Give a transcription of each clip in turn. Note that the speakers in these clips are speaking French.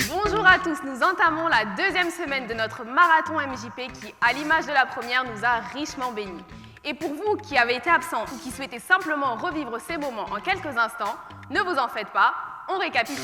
Bonjour à tous, nous entamons la deuxième semaine de notre marathon MJP qui, à l'image de la première, nous a richement bénis. Et pour vous qui avez été absents ou qui souhaitez simplement revivre ces moments en quelques instants, ne vous en faites pas, on récapitule.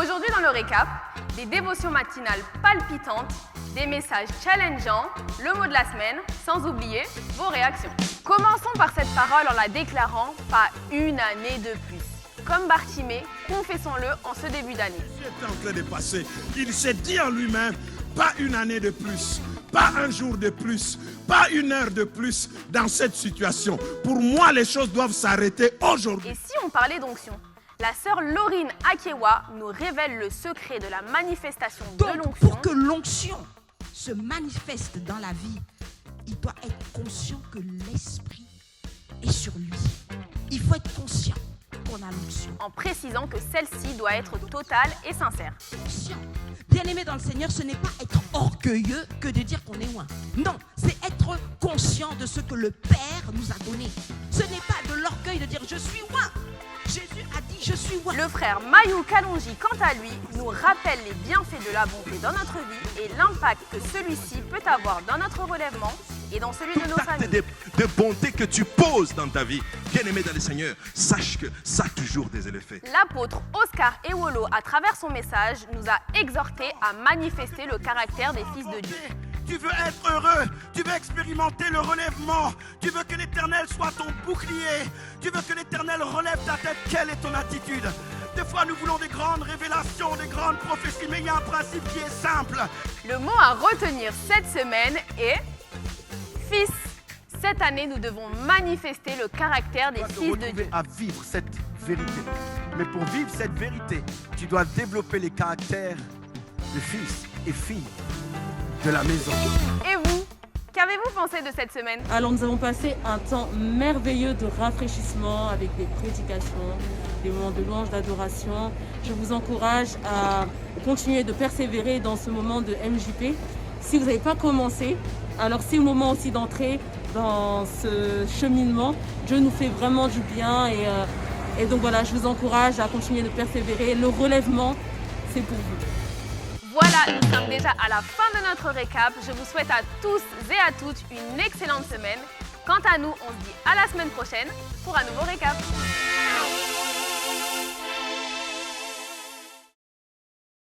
Aujourd'hui dans le récap, des dévotions matinales palpitantes, des messages challengeants, le mot de la semaine, sans oublier vos réactions. Commençons par cette parole en la déclarant « pas une année de plus ». Comme Bartimée, confessons-le en ce début d'année. Il était en train de passer. Il s'est dit en lui-même, pas une année de plus, pas un jour de plus, pas une heure de plus dans cette situation. Pour moi, les choses doivent s'arrêter aujourd'hui. Et si on parlait d'onction? La sœur Laurine Akewa nous révèle le secret de la manifestation de Donc, l'onction. pour que l'onction se manifeste dans la vie, il doit être conscient que l'esprit est sur lui. Il faut être conscient qu'on a l'onction. En précisant que celle-ci doit être totale et sincère. Conscient. Bien-aimé dans le Seigneur, ce n'est pas être orgueilleux que de dire qu'on est loin. Non, c'est être conscient de ce que le Père nous a donné. Ce n'est pas de l'orgueil de dire je suis loin. Jésus a dit je suis loin. Le frère Mayou Kalonji, quant à lui, nous rappelle les bienfaits de la bonté dans notre vie et l'impact que celui-ci peut avoir dans notre relèvement et dans celui de nos Tout acte familles. de bonté que tu poses dans ta vie, bien-aimé dans le Seigneur, sache que ça a toujours des effets. L'apôtre Oscar Ewolo, à travers son message, nous a exhortés à manifester le caractère des fils de Dieu. Tu veux être heureux, tu veux expérimenter le relèvement, tu veux que l'Éternel soit ton bouclier, tu veux que l'Éternel relève ta tête. Quelle est ton attitude? Des fois, nous voulons des grandes révélations, des grandes prophéties, mais il y a un principe qui est simple. Le mot à retenir cette semaine est fils. Cette année, nous devons manifester le caractère des Tu dois te fils de retrouver Dieu. à vivre cette vérité. Mais pour vivre cette vérité, tu dois développer les caractères de fils et filles de la maison. Et vous, qu'avez-vous pensé de cette semaine? Alors nous avons passé un temps merveilleux de rafraîchissement avec des prédications, des moments de louange, d'adoration. Je vous encourage à continuer de persévérer dans ce moment de MJP. Si vous n'avez pas commencé, alors c'est le moment aussi d'entrer dans ce cheminement. Dieu nous fait vraiment du bien et donc voilà, je vous encourage à continuer de persévérer. Le relèvement, c'est pour vous. Voilà, nous sommes déjà à la fin de notre récap. Je vous souhaite à tous et à toutes une excellente semaine. Quant à nous, on se dit à la semaine prochaine pour un nouveau récap.